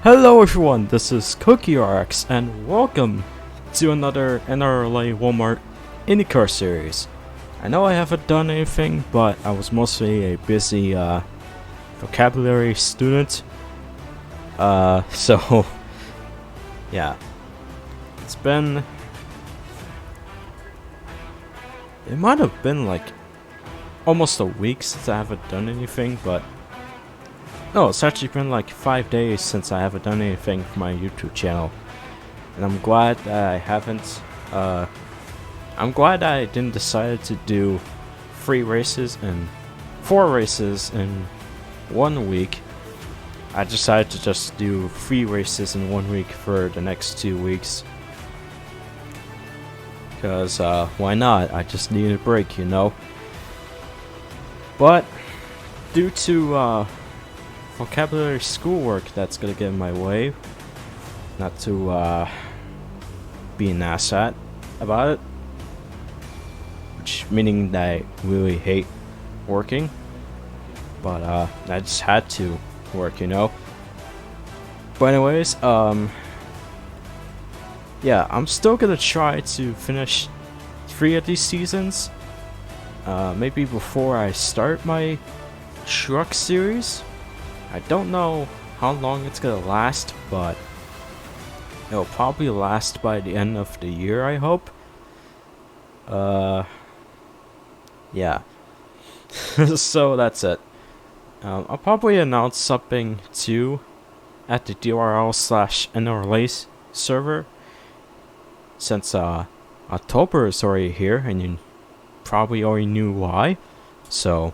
Hello everyone, this is CookieRx and welcome to another NRLA Walmart IndyCar series. I know I haven't done anything, but I was mostly a busy vocabulary student. So yeah, it's been, it might have been like almost a week since I haven't done anything, but no, it's actually been like 5 days since I haven't done anything for my YouTube channel. And I'm glad that I haven't, I'm glad that I didn't decide to do 4 races in 1 week. I decided to just do 3 races in 1 week for the next 2 weeks. Because, why not? I just need a break, you know? But, due to, vocabulary schoolwork that's gonna get in my way, not to be an asshat about it, which meaning that I really hate working, but I just had to work, you know. But anyways, yeah, I'm still gonna try to finish 3 of these seasons, maybe before I start my truck series. I don't know how long it's gonna last, but it'll probably last by the end of the year, I hope. Yeah. So that's it. I'll probably announce something too at the DRL/NRLA server, since October is already here and you probably already knew why. So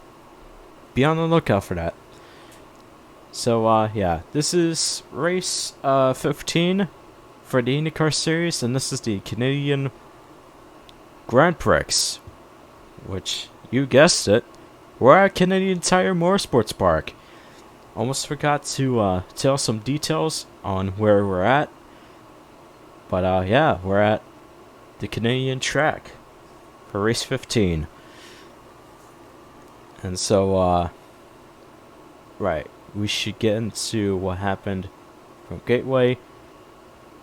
be on the lookout for that. So, yeah, this is race 15 for the IndyCar series, and this is the Canadian Grand Prix, which, you guessed it, we're at Canadian Tire Motorsports Park. Almost forgot to tell some details on where we're at, but, yeah, we're at the Canadian track for race 15. And so, right. We should get into what happened from Gateway.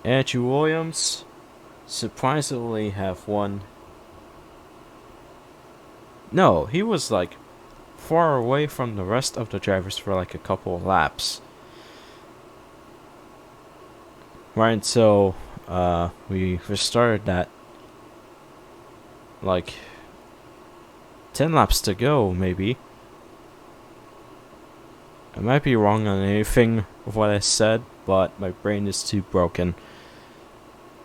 Andrew Williams surprisingly have won. No, he was like far away from the rest of the drivers for like a couple of laps. Right until we restarted that, like 10 laps to go maybe. I might be wrong on anything of what I said, but my brain is too broken.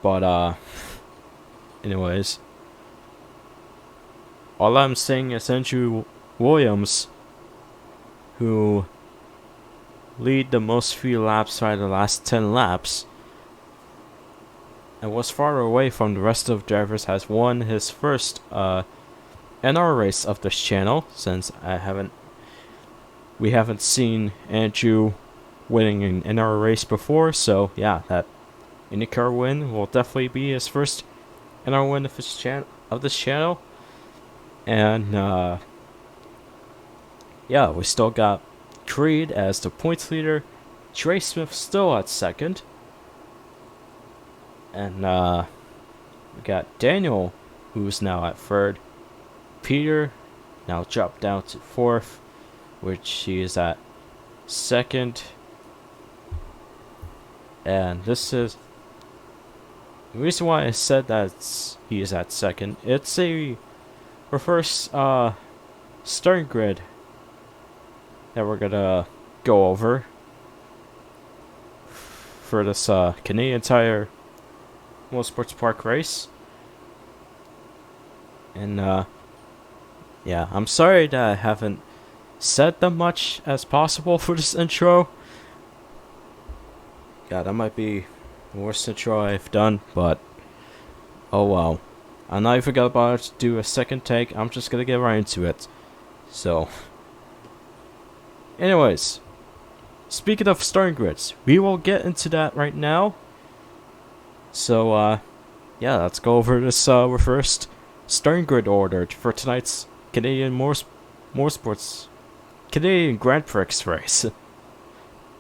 But, anyways. All I'm saying is Andrew Williams, who lead the most few laps out of the last 10 laps, and was far away from the rest of the drivers, has won his first, NR race of this channel, since we haven't seen Andrew winning an NR race before, so yeah, that IndyCar win will definitely be his first NR win of this channel. And yeah, we still got Creed as the points leader, Trey Smith still at second, and we got Daniel, who's now at third, Peter now dropped down to fourth, which he is at second. And this is the reason why I said that he is at second. It's a reverse starting grid that we're gonna go over for this Canadian Tire Motorsports Park race. And yeah, I'm sorry that I haven't said that much as possible for this intro. Yeah, that might be the worst intro I've done, but oh well. I know I forgot about to do a second take. I'm just gonna get right into it. So, anyways, speaking of starting grids, we will get into that right now. So, yeah, let's go over this reversed starting grid order for tonight's Canadian Motorsports Canadian Grand Prix race.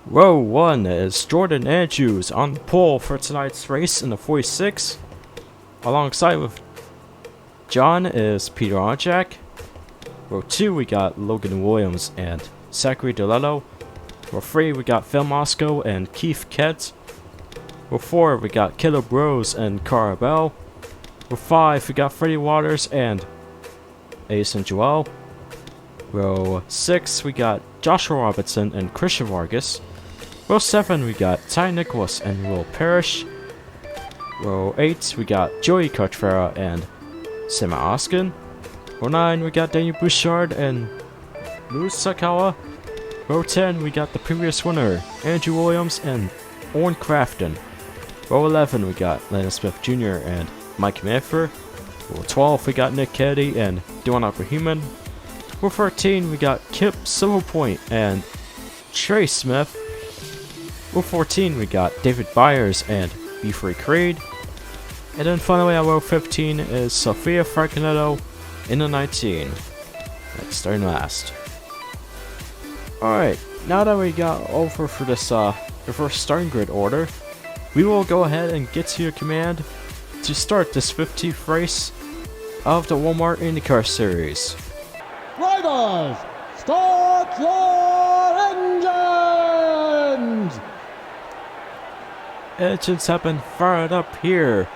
Row 1 is Jordan Andrews on the pole for tonight's race in the 46. Alongside with John is Peter Onjak. Row 2 we got Logan Williams and Zachary DeLello. Row 3 we got Phil Moscow and Keith Kent. Row 4 we got Caleb Rose and Cara Bell. Row 5 we got Freddie Waters and Ace and Joel. Row 6 we got Joshua Robinson and Christian Vargas. Row 7 we got Ty Nicholas and Will Parrish. Row 8 we got Joey Cartfera and Sima Oskin. Row 9 we got Daniel Bouchard and Louis Sakawa. Row 10 we got the previous winner Andrew Williams and Owen Crafton. Row 11 we got Landon Smith Jr. and Mike Manfer. Row 12 we got Nick Kennedy and Duan Abrahiman. Row 13 we got Kip Silverpoint and Trey Smith. Row 14 we got David Byers and Beefrey Creed. And then finally at row 15 is Sophia Francanetto in the 19. That's starting last. Alright, now that we got over for this reverse starting grid order, we will go ahead and get to your command to start this 15th race of the Walmart IndyCar Series. Drivers, start your engines! Engines have been fired up here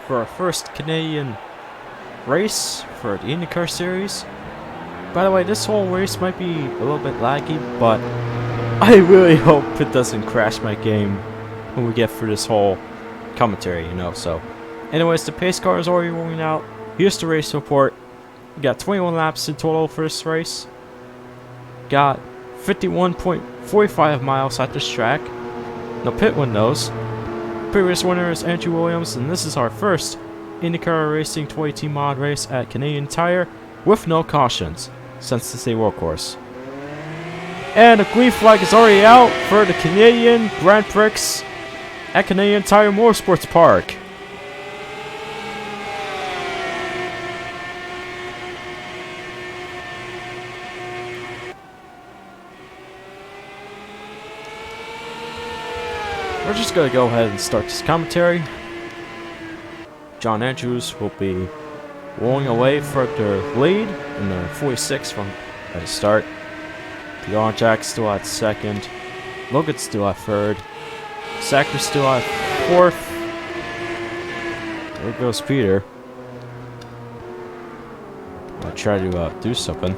for our first Canadian race for the IndyCar Series. By the way, this whole race might be a little bit laggy, but I really hope it doesn't crash my game when we get through this whole commentary, you know. So, anyways, the pace car is already rolling out. Here's the race report. We got 21 laps in total for this race. Got 51.45 miles at this track. No pit windows. Previous winner is Andrew Williams, and this is our first IndyCar Racing 2018 mod race at Canadian Tire with no cautions, since this is a workhorse. And the green flag is already out for the Canadian Grand Prix at Canadian Tire Motorsports Park. We're just going to go ahead and start this commentary. John Andrews will be rolling away for the lead in the 46 from at the start. Peter Onjak still at second. Logan's still at third. Zachary's still at fourth. There goes Peter. I'll try to do something.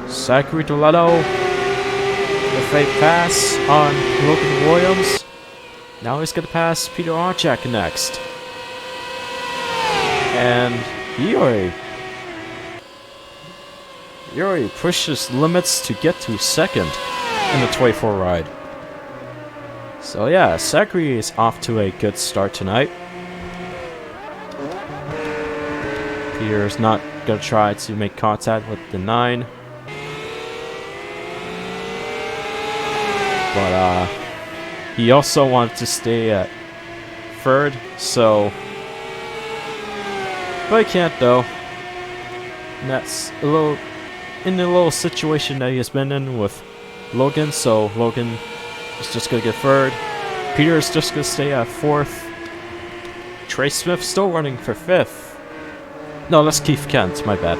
Zachary DeLetto with a pass on Logan Williams. Now he's going to pass Peter Onjak next. And he already pushes limits to get to second in the 24 ride. So yeah, Zachary is off to a good start tonight. Peter's not going to try to make contact with the 9. But he also wanted to stay at third, so... But he can't though. And that's a little... in the little situation that he has been in with Logan, so Logan is just going to get third. Peter is just going to stay at fourth. Trey Smith still running for fifth. No, that's Keith Kent, my bad.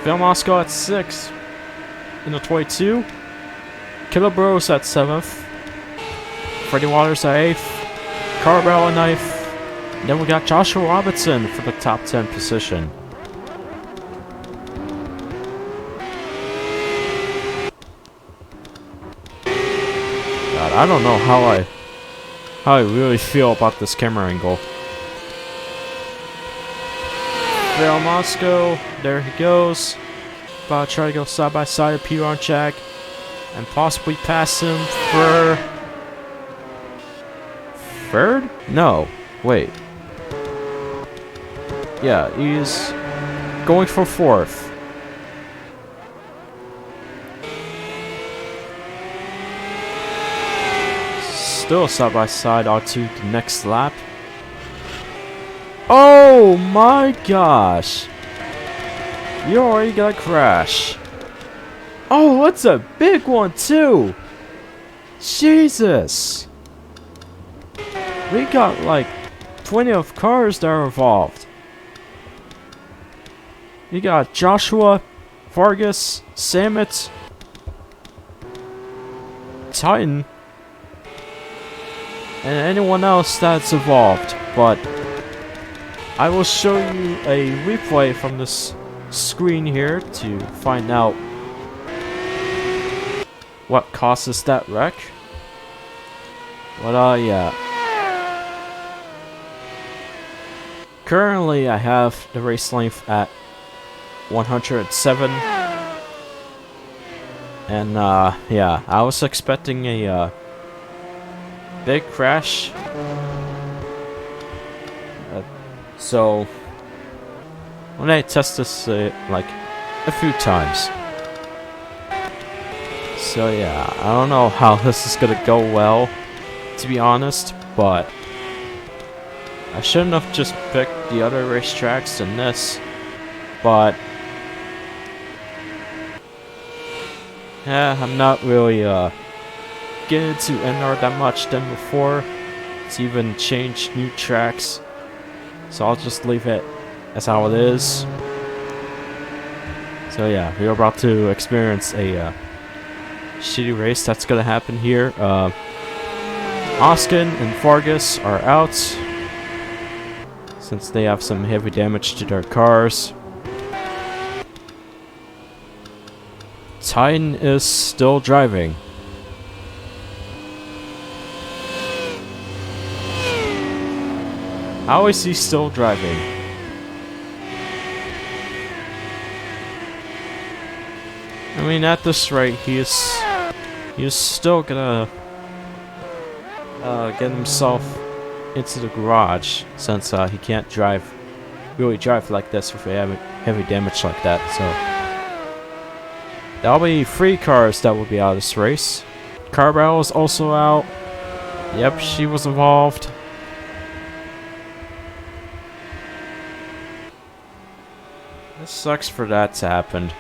Phil Moscow at sixth. In the 22. Caleb Rose at 7th. Freddie Waters at 8th. Carbell at 9th. Then we got Joshua Robinson for the top 10 position. God, I don't know how I really feel about this camera angle. Phil Moscow, there he goes. About to try to go side by side with Peter Onjak and possibly pass him for third? No, wait. Yeah, he's going for fourth. Still side by side onto the next lap. Oh my gosh! You already got a crash. Oh, it's a big one too! Jesus! We got like 20 of cars that are involved. You got Joshua, Vargas, Samet, Titan, and anyone else that's involved. But I will show you a replay from this screen here to find out what causes that wreck. But yeah. Currently I have the race length at 107. And yeah, I was expecting a big crash. So when I test this like a few times. So yeah, I don't know how this is gonna go well, to be honest, but I shouldn't have just picked the other racetracks than this, but yeah, I'm not really getting into NR that much than before to even change new tracks, so I'll just leave it as how it is. So yeah, we're about to experience a shitty race that's gonna happen here. Oskin and Vargas are out since they have some heavy damage to their cars. Titan is still driving. How is he still driving? I mean, at this rate, he is still gonna get himself into the garage, since he can't really drive like this with heavy damage like that. So there'll be 3 cars that will be out of this race. Carbell is also out. Yep, she was involved. This sucks for that to happen.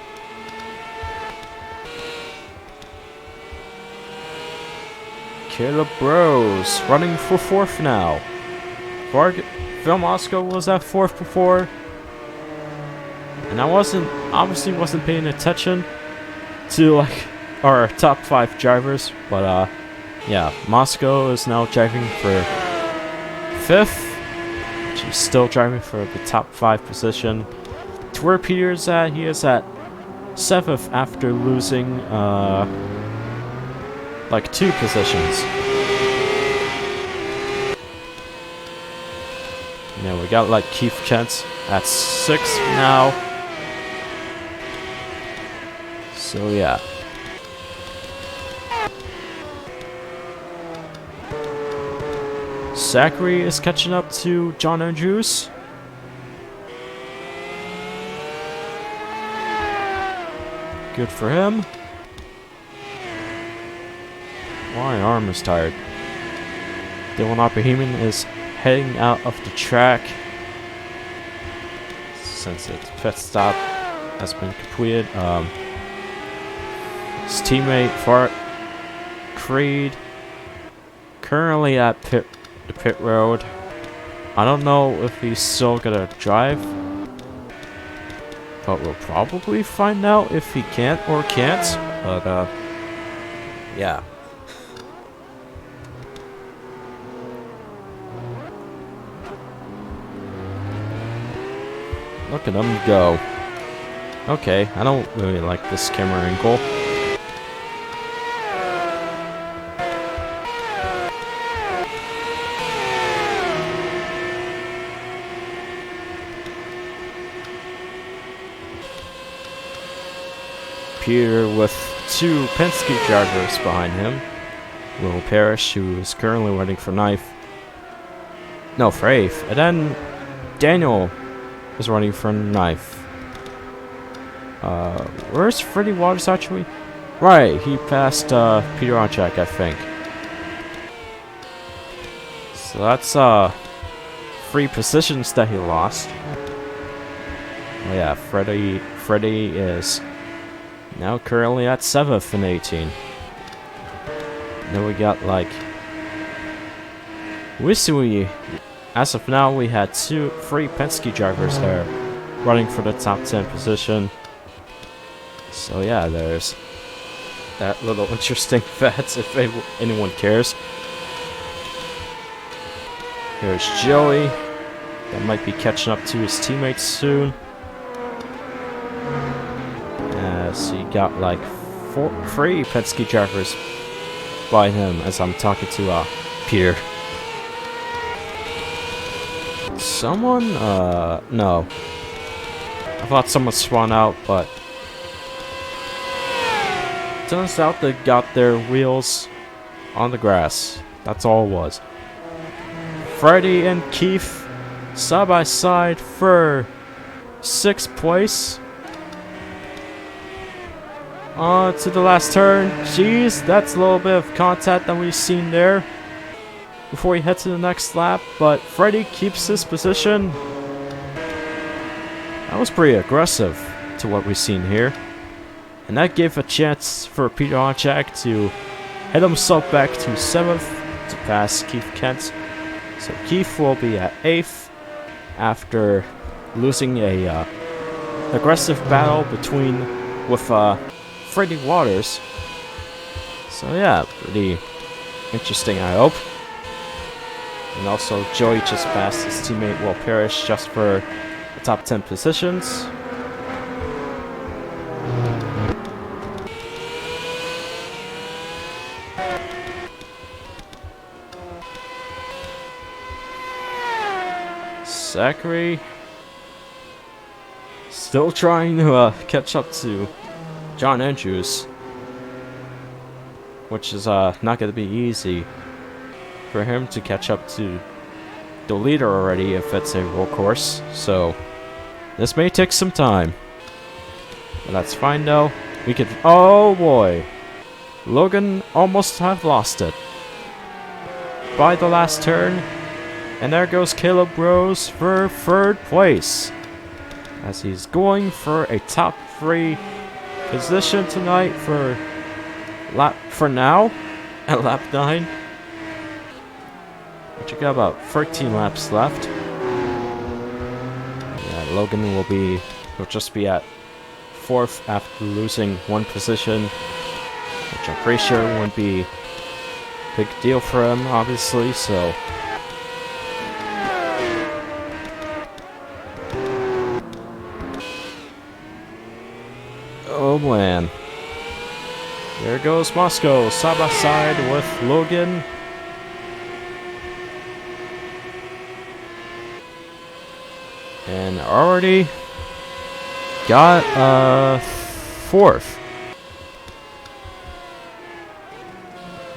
Caleb Rose running for 4th now. Phil Moscow was at 4th before, and I obviously wasn't paying attention to like our top 5 drivers, but yeah, Moscow is now driving for 5th. She's still driving for the top 5 position. To where Peter's at, he is at 7th after losing like 2 positions. Yeah, we got like Keith Kent at 6th now. So yeah. Zachary is catching up to John Andrews. Good for him. My arm is tired. Dylan Oppenheimen is heading out of the track since its pit stop has been completed. His teammate Fart Creed currently at the pit road. I don't know if he's still gonna drive, but we'll probably find out if he can't or can't. But yeah. Look at him go. Okay, I don't really like this camera angle. Peter with 2 Penske drivers behind him. Will Parrish, who is currently waiting for ninth. No, for 8th. And then Daniel is running for 9th. Where's Freddie Waters actually? Right, he passed Peter Onchak, I think. So that's 3 positions that he lost. Oh yeah, Freddie is Now currently at 7th in 18. Then we got like as of now we had 3 Penske drivers there running for the top 10 position. So yeah, there's that little interesting fact if anyone cares. Here's Joey. That might be catching up to his teammates soon. So you got like 3 Penske drivers by him as I'm talking to Peter. Someone? No. I thought someone spun out, but turns out they got their wheels on the grass. That's all it was. Freddie and Keith side by side for 6th place. On to the last turn. Jeez, that's a little bit of contact that we've seen there before we head to the next lap, but Freddie keeps his position. That was pretty aggressive to what we've seen here. And that gave a chance for Peter Honchak to head himself back to 7th to pass Keith Kent. So Keith will be at 8th after losing a aggressive battle with Freddie Waters. So yeah, pretty interesting, I hope. And also Joey just passed his teammate Will Parrish just for the top 10 positions. Zachary still trying to catch up to John Andrews, which is not going to be easy for him to catch up to the leader already if it's a roll course. So this may take some time, but that's fine though. We could. Oh boy, Logan almost have lost it by the last turn. And there goes Caleb Rose for 3rd place, as he's going for a top 3 position tonight for now at lap 9. Which we got about 13 laps left. Yeah, Logan will just be at 4th after losing 1 position, which I'm pretty sure wouldn't be a big deal for him, obviously. So. Oh man. There goes Moscow, side by side with Logan. And already got 4th.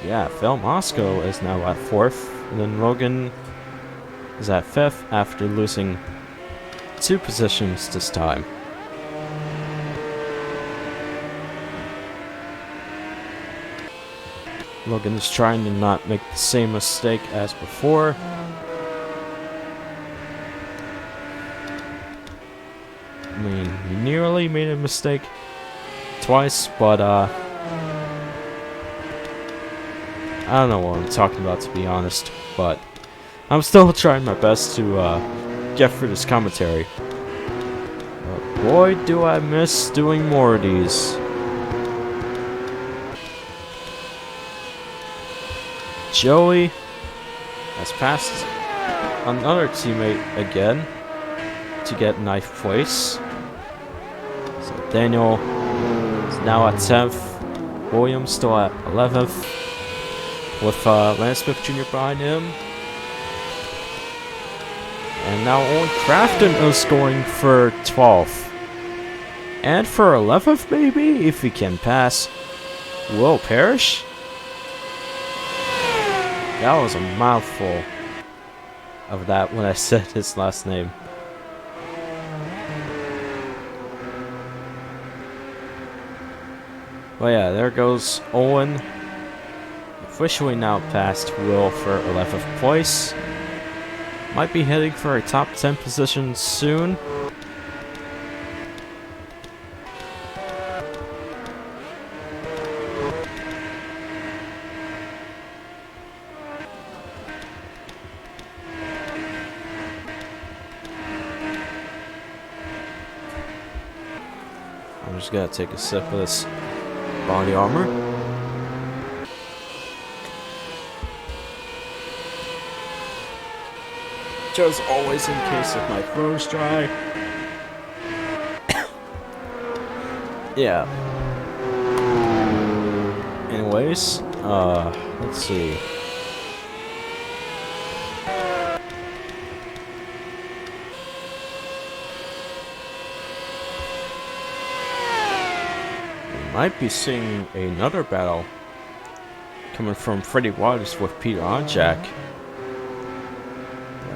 Yeah, Phil Moscow is now at 4th. And then Logan is at 5th after losing 2 positions this time. Logan is trying to not make the same mistake as before. I mean, he nearly made a mistake twice, but I don't know what I'm talking about, to be honest. But I'm still trying my best to get through this commentary. But boy, do I miss doing more of these. Joey has passed another teammate again to get 9th place. So Daniel is now at 10th. Williams still at 11th, with Lance Smith Jr. behind him. And now Owen Crafton is going for 12th. And for 11th, maybe, if he can pass Will Parrish. That was a mouthful of that when I said his last name. Well, yeah, there goes Owen. Officially now past Will for 11th place. Might be heading for a top 10 position soon. just gotta take a sip of this body armor. Just always in case if my throat's dry. Yeah. Anyways, let's see. We might be seeing another battle coming from Freddie Waters with Peter Onjak.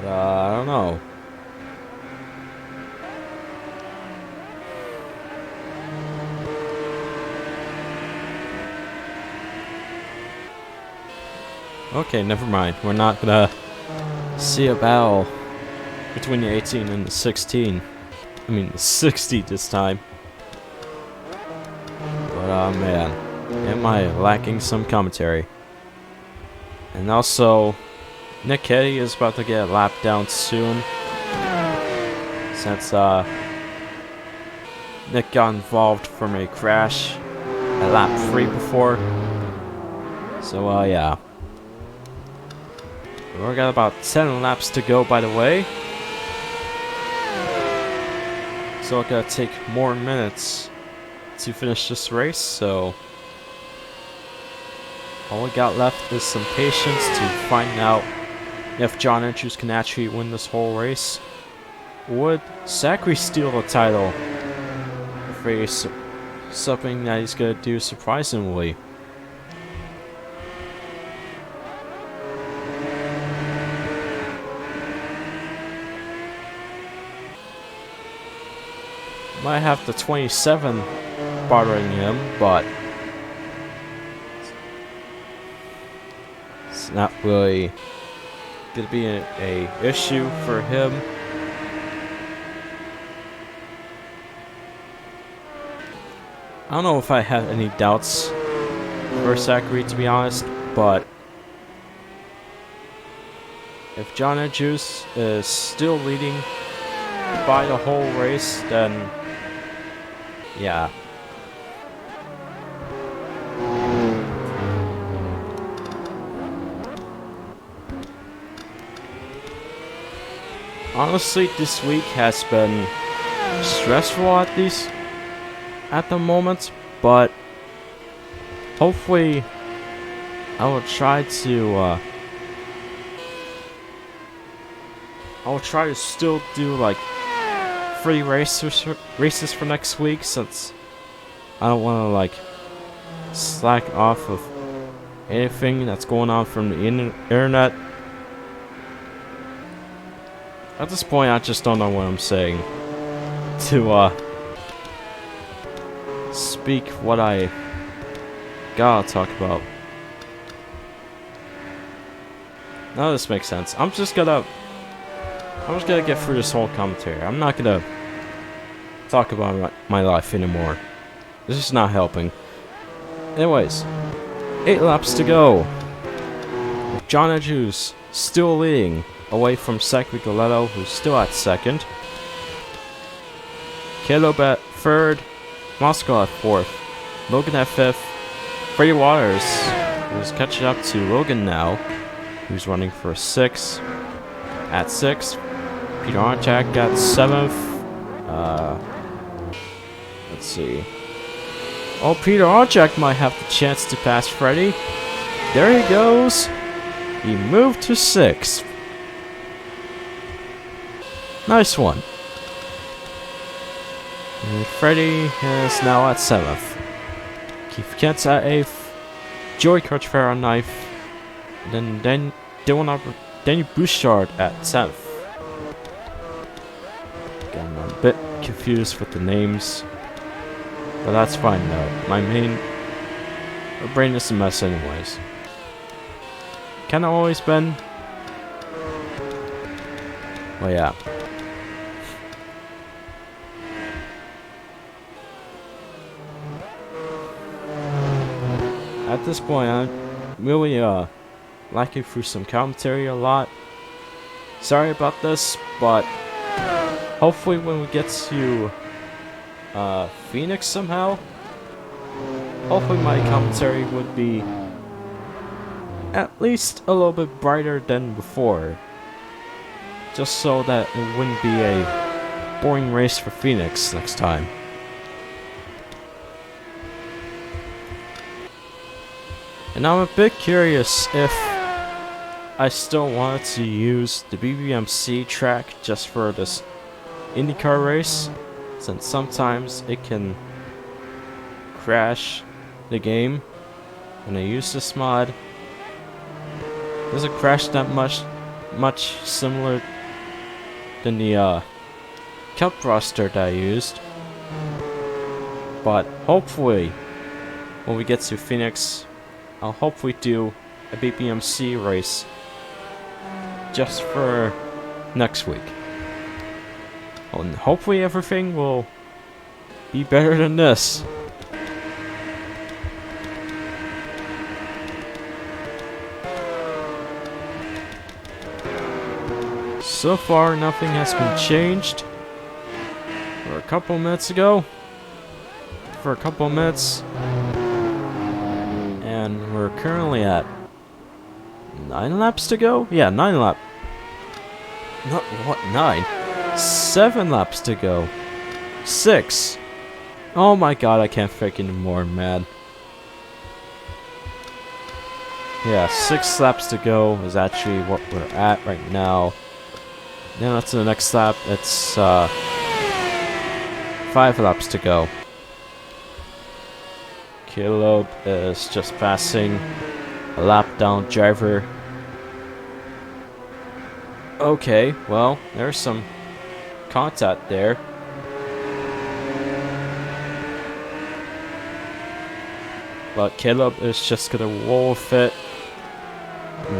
But, I don't know. Okay, never mind. We're not gonna see a battle between the 18 and the 16. I mean, the 60 this time. But, man. Am I lacking some commentary? And also, Nick Kennedy is about to get a lap down soon. Since, Nick got involved from a crash at lap 3 before. So, yeah. We've got about 10 laps to go, by the way. So it's gonna take more minutes to finish this race, so all we got left is some patience to find out if John Andrews can actually win this whole race. Would Zachary steal the title? For something that he's gonna do surprisingly. Might have the 27 bothering him, but it's not really gonna be a issue for him. I don't know if I have any doubts for Zachary, to be honest, but if John Andrews is still leading by the whole race, then yeah. Honestly, this week has been stressful at the moment, but hopefully I will try to still do like 3 races for next week, since I don't want to like slack off of anything that's going on from the internet. At this point, I just don't know what I'm saying to speak what I gotta talk about. Now this makes sense. I'm just gonna get through this whole commentary. I'm not gonna talk about my life anymore. This is not helping. Anyways, 8 laps to go. With John Andrews still leading, away from Zachary Goletto, who's still at 2nd. Caleb at 3rd. Moscow at 4th. Logan at 5th. Freddie Waters, who's catching up to Logan now, who's running for 6th. At 6th. Peter Onjak at 7th. Let's see. Oh, Peter Onjak might have the chance to pass Freddie. There he goes. He moved to 6th. Nice one. And Freddie is now at 7th. Keith Kent's at 8th. Joey Carchfera on 9th. And then Daniel Bouchard at 10th. I'm a bit confused with the names, but that's fine though. My brain is a mess anyways. Kinda always been. Well, yeah. At this point, I'm really lacking through some commentary a lot. Sorry about this, but hopefully when we get to Phoenix somehow. Hopefully my commentary would be at least a little bit brighter than before. Just so that it wouldn't be a boring race for Phoenix next time. And I'm a bit curious if I still wanted to use the BBMC track just for this IndyCar race, since sometimes it can crash the game when I use this mod. It doesn't crash that much similar than the Cup roster that I used, but hopefully when we get to Phoenix, I'll hopefully do a BBMC race just for next week. And hopefully everything will be better than this. So far, nothing has been changed. For a couple minutes ago. And we're currently at 9 laps to go? Yeah, 9 laps. Not what? 9? 7 laps to go. 6. Oh my god, I can't think anymore, man. Yeah, 6 laps to go is actually what we're at right now. Then on to the next lap. It's 5 laps to go. Caleb is just passing a lap down driver. Okay, well, there's some contact there. But Caleb is just gonna roll with it,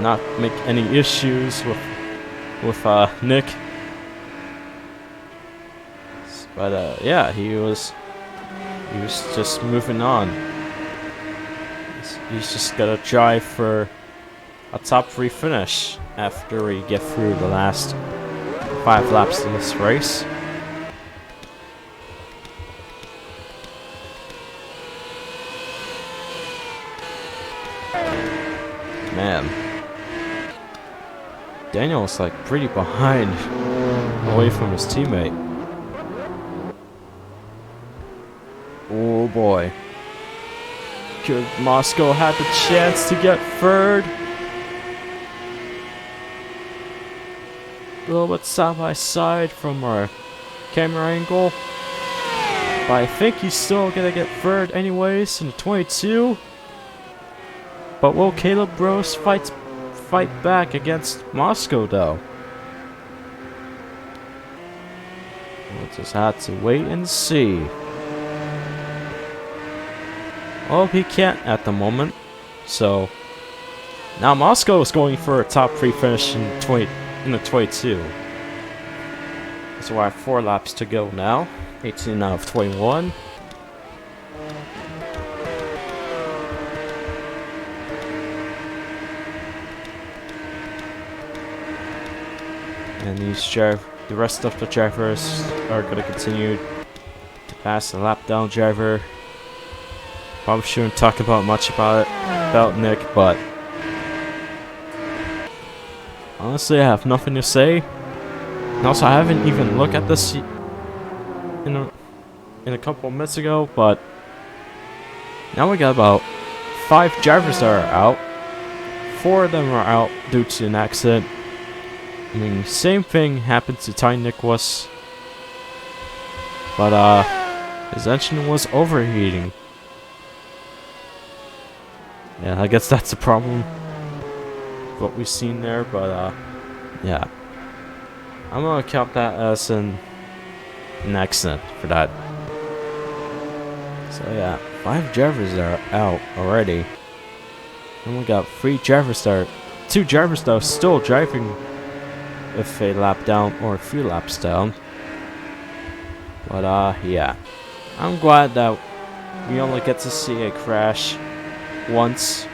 not make any issues with Nick. But yeah, he was just moving on. He's just gotta drive for a top 3 finish after we get through the last 5 laps of this race. Man, Daniel's like pretty behind, away from his teammate. Oh boy. Could Moscow have the chance to get third? A little bit side by side from our camera angle. But I think he's still gonna get third anyways in the 22. But will Caleb Rose fight back against Moscow though? We'll just have to wait and see. Well, he can't at the moment. So now Moscow is going for a top 3 finish in the 22. So we're at 4 laps to go now. 18 out of 21. And the rest of the drivers are going to continue to pass the lap down driver. Probably shouldn't talk much about Nick, but honestly, I have nothing to say. And also, I haven't even looked at this in a couple of minutes ago, but now we got about 5 drivers that are out. 4 of them are out due to an accident. I mean, same thing happened to Ty Nicholas, but his engine was overheating. Yeah, I guess that's a problem. What we've seen there, but yeah, I'm gonna count that as an accident for that. So yeah, 5 drivers are out already, and we got 2 drivers that are still driving with a lap down or a few laps down. But yeah, I'm glad that we only get to see a crash once,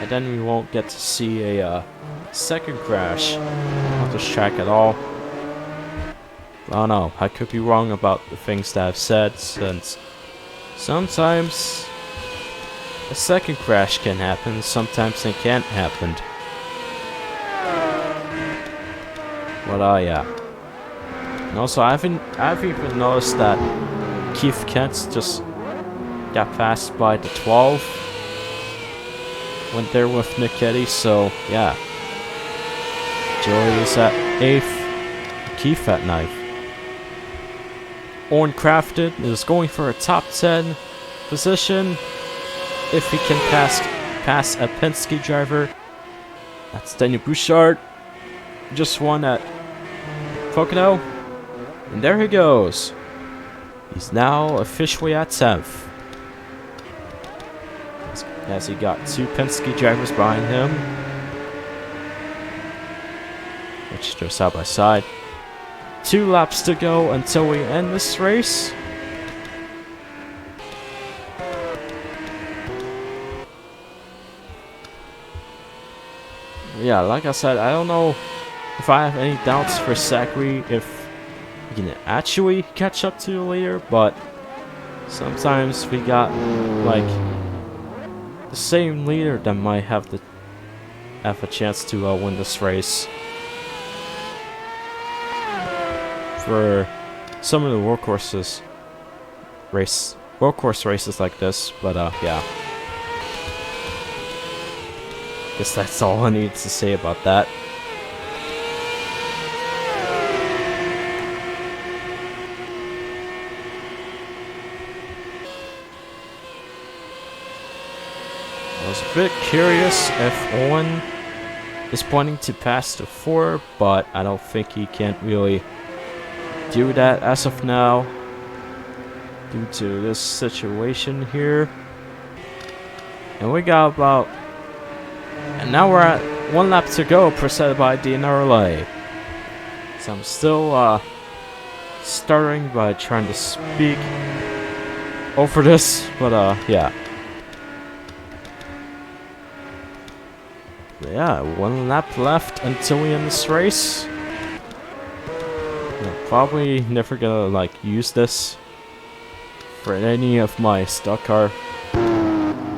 and then we won't get to see a second crash on this track at all. I don't know, I could be wrong about the things that I've said, since sometimes a second crash can happen, sometimes it can't happen. But yeah. And also, I've even noticed that Keith Kent just got passed by the 12 when they're with Nick Eddy, so yeah. Joey is at 8th, Keith at 9th. Owen Crafton is going for a top 10 position if he can pass a Penske driver. That's Daniel Bouchard. Just won at Pocono. And there he goes. He's now officially at 10th. As he got 2 Penske drivers behind him, which they're side by side. 2 laps to go until we end this race. Yeah, like I said, I don't know if I have any doubts for Zachary if he can actually catch up to the leader, but sometimes we got like the same leader that might have a chance to win this race. For some of the workhorse races like this, but yeah. Guess that's all I need to say about that. I was a bit curious if Owen is pointing to pass the 4, but I don't think he can't really do that as of now due to this situation here. And we got about and now we're at 1 lap to go, presented by DNRLA. So I'm still stuttering by trying to speak over this, but yeah. But yeah, 1 lap left until we end this race. I'm probably never gonna like use this for any of my stock car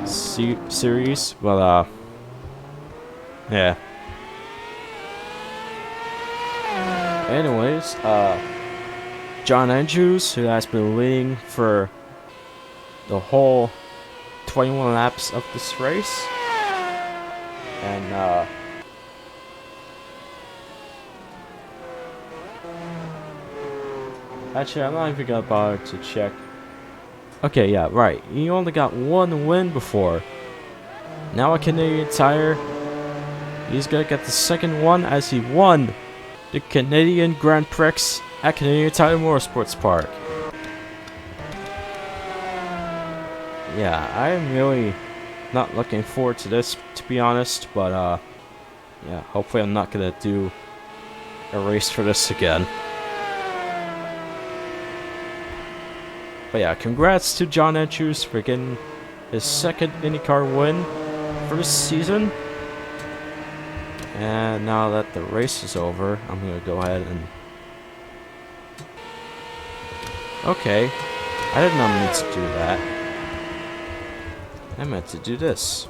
series, but yeah. Anyways, John Andrews, who has been leading for the whole 21 laps of this race, and actually, I'm not even gonna bother to check. Okay, yeah, right. He only got 1 win before. Now a Canadian Tire. He's gonna get the 2nd one as he won the Canadian Grand Prix at Canadian Tire Motorsports Park. Yeah, I am really not looking forward to this, to be honest, but yeah, hopefully I'm not gonna do a race for this again. But yeah, congrats to John Andrews for getting his 2nd IndyCar win for this season. And now that the race is over, I'm gonna go ahead and... Okay, I did not mean to do that. I meant to do this.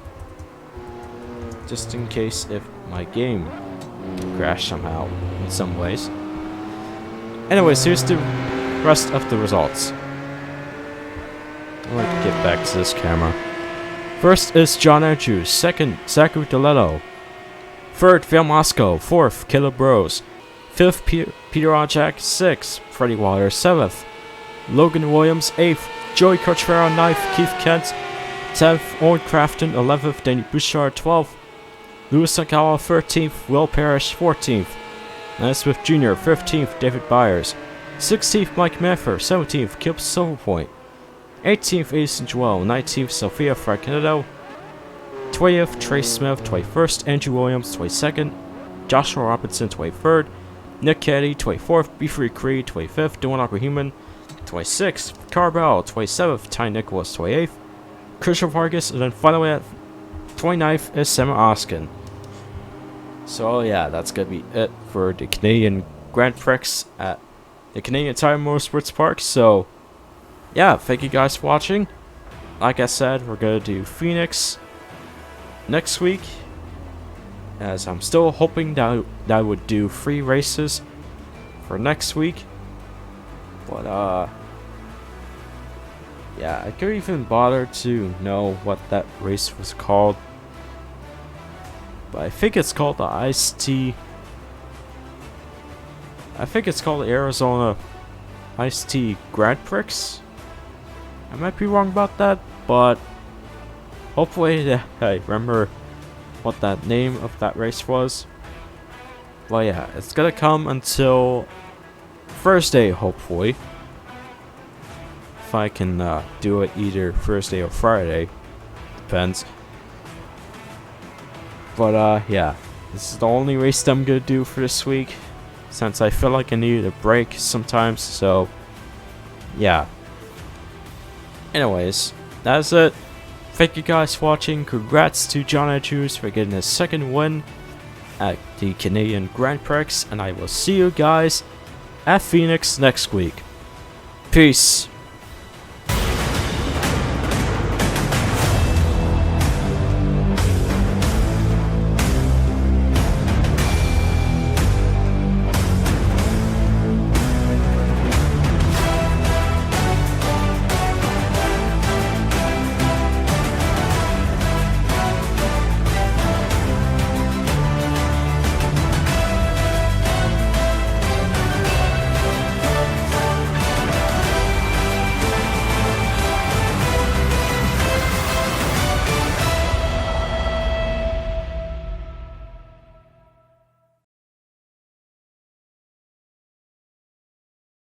Just in case if my game crashed somehow, in some ways. Anyways, here's the rest of the results. I'd like to get back to this camera. First is John Andrews. 2nd, Zachary Deletto. 3rd, Phil Moscow. 4th, Caleb Rose. 5th, Peter Ojak. 6th, Freddie Waters. 7th, Logan Williams. 8th, Joey Corchero. 9th, Keith Kent. 10th, Owen Crafton. 11th, Danny Bouchard. 12th, Louis Sankawa. 13th, Will Parrish. 14th, Naismith Jr. 15th, David Byers. 16th, Mike Meffer. 17th, Kip Silverpoint. 18th, Edison Joel. 19th, Sophia Fracanedo. 20th, Trace Smith. 21st, Andrew Williams. 22nd, Joshua Robinson. 23rd, Nick Caddy. 24th, Beefree Creed. 25th, Dylan Aquahuman. 26th, Carbell. 27th, Ty Nicholas. 28th, Christian Vargas. And then finally at 29th is Sam Oskin. So yeah, that's gonna be it for the Canadian Grand Prix at the Canadian Tire Motorsports Park. So, yeah, thank you guys for watching. Like I said, we're gonna do Phoenix next week, as I'm still hoping that I would do 3 races for next week. But yeah, I couldn't even bother to know what that race was called. But I think it's called the Ice-T. I think it's called the Arizona Ice-T Grand Prix. I might be wrong about that, but hopefully I remember what that name of that race was. Well, yeah, it's gonna come until Thursday, hopefully. If I can do it either Thursday or Friday, depends. But yeah, this is the only race that I'm gonna do for this week, since I feel like I need a break sometimes. So yeah. Anyways, that's it. Thank you guys for watching. Congrats to John Andrews for getting his 2nd win at the Canadian Grand Prix, and I will see you guys at Phoenix next week. Peace.